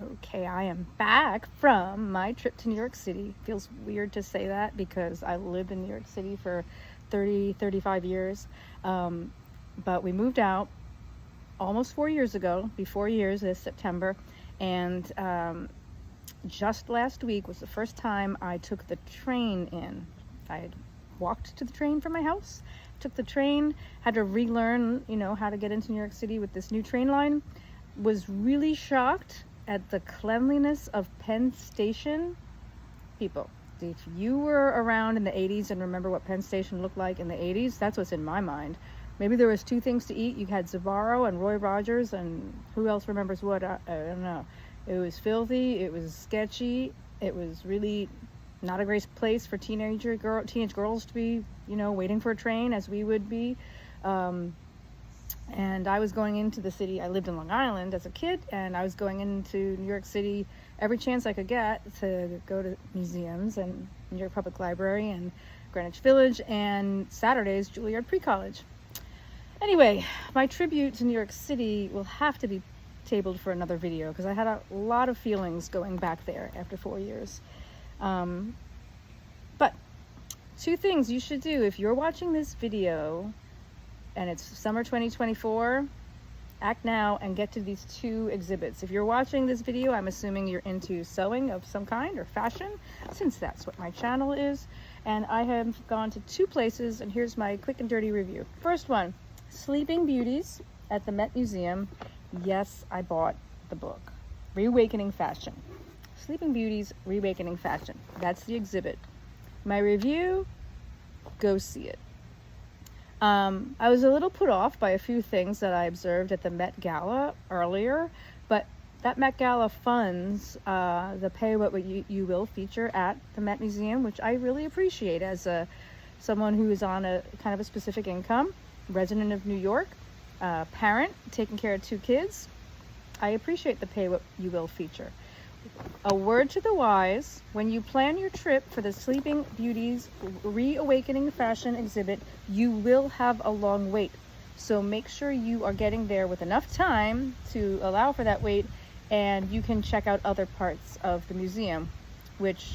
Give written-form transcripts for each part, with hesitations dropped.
Okay, I am back from my trip to New York City. Feels weird to say that because I lived in New York City for 35 years. But we moved out almost 4 years ago, be 4 years this September. And just last week was the first time I took the train in. I had walked to the train from my house, took the train, had to relearn, how to get into New York City with this new train line. Was really shocked at the cleanliness of Penn Station. People, if you were around in the 80s and remember what Penn Station looked like in the 80s, that's what's in my mind. Maybe there was two things to eat. You had Sbarro and Roy Rogers, and who else remembers what? I don't know. It was filthy. It was sketchy. It was really not a great place for teenage girls to be, waiting for a train as we would be. And I was going into the city. I lived in Long Island as a kid, and I was going into New York City every chance I could get to go to museums and New York Public Library and Greenwich Village, and Saturdays, Juilliard Pre-College. Anyway, my tribute to New York City will have to be tabled for another video because I had a lot of feelings going back there after 4 years. But two things you should do if you're watching this video and it's summer 2024, act now and get to these two exhibits. If you're watching this video, I'm assuming you're into sewing of some kind or fashion, since that's what my channel is. And I have gone to two places, and here's my quick and dirty review. First one, Sleeping Beauties at the Met Museum. Yes, I bought the book. Reawakening Fashion. Sleeping Beauties, Reawakening Fashion. That's the exhibit. My review, go see it. I was a little put off by a few things that I observed at the Met Gala earlier, but that Met Gala funds the Pay What You Will feature at the Met Museum, which I really appreciate as someone who is on a kind of a specific income, resident of New York, parent, taking care of two kids. I appreciate the Pay What You Will feature. A word to the wise, when you plan your trip for the Sleeping Beauties Reawakening Fashion exhibit, you will have a long wait. So make sure you are getting there with enough time to allow for that wait, and you can check out other parts of the museum, which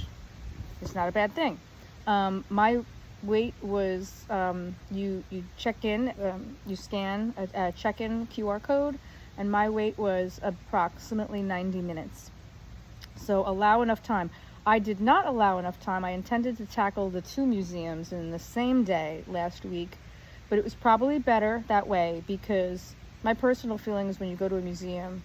is not a bad thing. My wait was, you check in, you scan a check-in QR code, and my wait was approximately 90 minutes. So allow enough time. I did not allow enough time. I intended to tackle the two museums in the same day last week, but it was probably better that way because my personal feeling is when you go to a museum,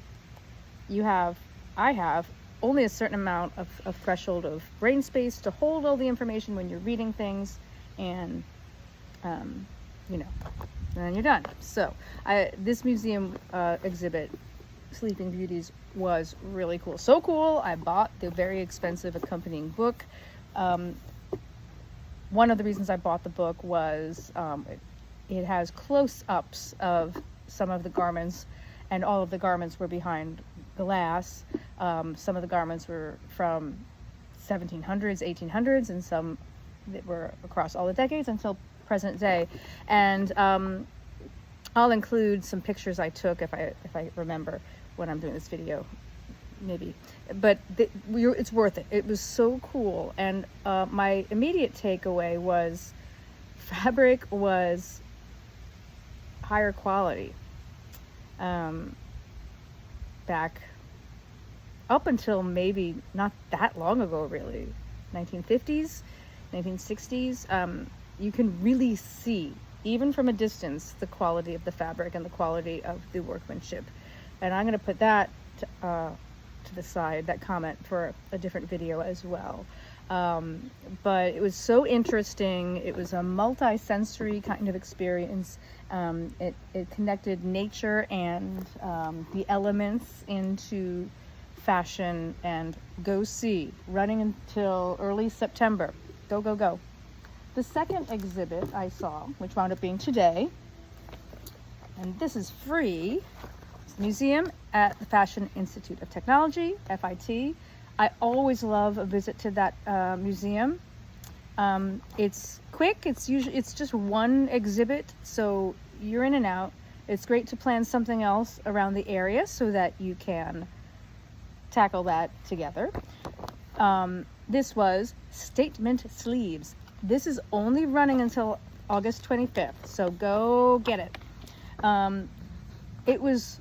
I have only a certain amount of threshold of brain space to hold all the information when you're reading things, and and then you're done. So this museum exhibit, Sleeping Beauties, was really cool. So cool, I bought the very expensive accompanying book. One of the reasons I bought the book was it has close-ups of some of the garments, and all of the garments were behind glass. Some of the garments were from 1700s, 1800s, and some that were across all the decades until present day. And I'll include some pictures I took if I remember when I'm doing this video, maybe. But it's worth it. It was so cool. And my immediate takeaway was fabric was higher quality. Back up until maybe not that long ago, really, 1950s, 1960s, you can really see, even from a distance, the quality of the fabric and the quality of the workmanship. And I'm going to put that to the side, that comment, for a different video as well. But it was so interesting. It was a multi-sensory kind of experience. It connected nature and the elements into fashion. And go see, running until early September. Go, go, go. The second exhibit I saw, which wound up being today, and this is free, Museum at the Fashion Institute of Technology, FIT. I always love a visit to that museum. It's quick. It's just one exhibit, so you're in and out. It's great to plan something else around the area so that you can tackle that together. This was Statement Sleeves. This is only running until August 25th, so go get it. It was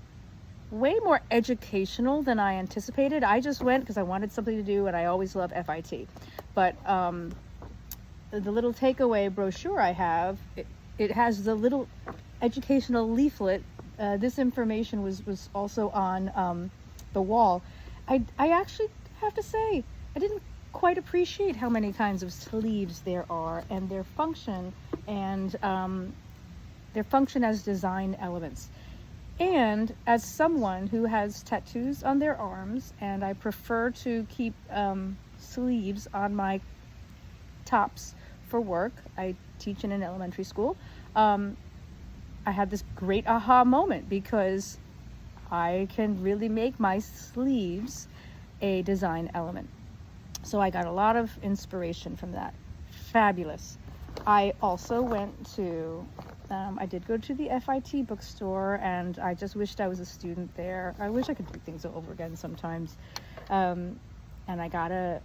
way more educational than I anticipated. I just went because I wanted something to do, and I always love FIT. But the little takeaway brochure I have, it has the little educational leaflet. This information was also on the wall. I actually have to say, I didn't quite appreciate how many kinds of sleeves there are, and their function, and their function as design elements. And as someone who has tattoos on their arms, and I prefer to keep sleeves on my tops for work, I teach in an elementary school, I had this great aha moment because I can really make my sleeves a design element. So I got a lot of inspiration from that. Fabulous. I also went to, I did go to the FIT bookstore, and I just wished I was a student there. I wish I could do things over again sometimes. And I got a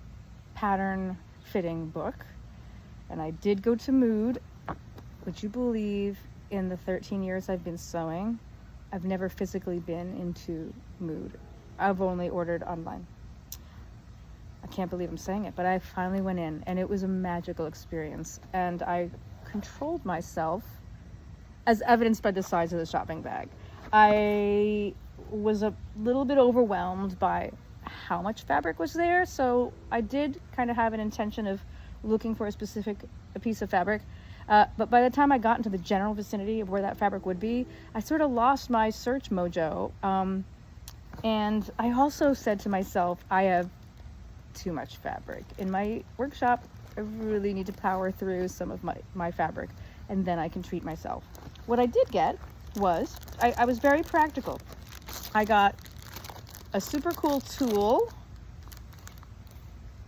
pattern fitting book, and I did go to Mood. Would you believe, in the 13 years I've been sewing, I've never physically been into Mood. I've only ordered online. I can't believe I'm saying it, but I finally went in, and it was a magical experience, and I controlled myself, as evidenced by the size of the shopping bag. I was a little bit overwhelmed by how much fabric was there, so I did kind of have an intention of looking for a piece of fabric, but by the time I got into the general vicinity of where that fabric would be, I sort of lost my search mojo, and I also said to myself, I have too much fabric in my workshop. I really need to power through some of my fabric, and then I can treat myself. What I did get was, I was very practical. I got a super cool tool,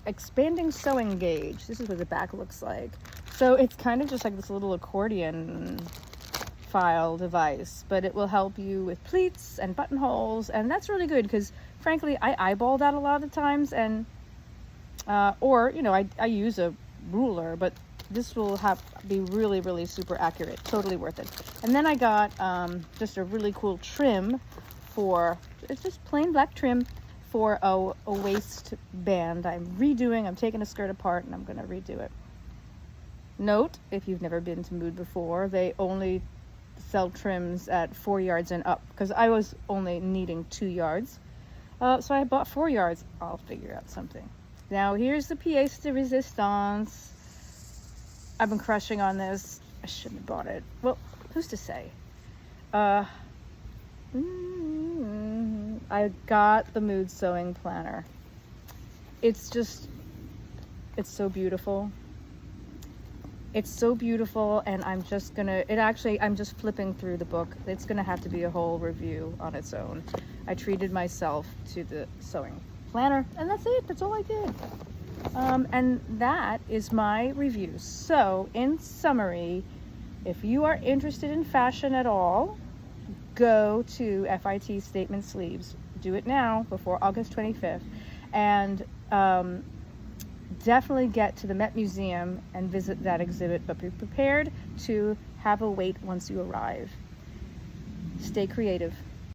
expanding sewing gauge. This is what the back looks like. So it's kind of just like this little accordion file device, but it will help you with pleats and buttonholes, and that's really good because frankly I eyeball that a lot of the times, and or I use a ruler, but this will be really super accurate. Totally worth it. And then I got just a really cool trim it's just plain black trim for a waistband. I'm taking a skirt apart and I'm going to redo it. Note, if you've never been to Mood before, they only sell trims at 4 yards and up, because I was only needing 2 yards. So I bought 4 yards. I'll figure out something. Now here's the pièce de résistance. I've been crushing on this. I shouldn't have bought it. Well, who's to say? I got the Mood sewing planner. It's so beautiful. It's so beautiful, and I'm just flipping through the book. It's gonna have to be a whole review on its own. I treated myself to the sewing planner, and that's it. That's all I did. And that is my review. So in summary, if you are interested in fashion at all, go to FIT Statement Sleeves. Do it now before August 25th, and definitely get to the Met Museum and visit that exhibit, but be prepared to have a wait once you arrive. Stay creative.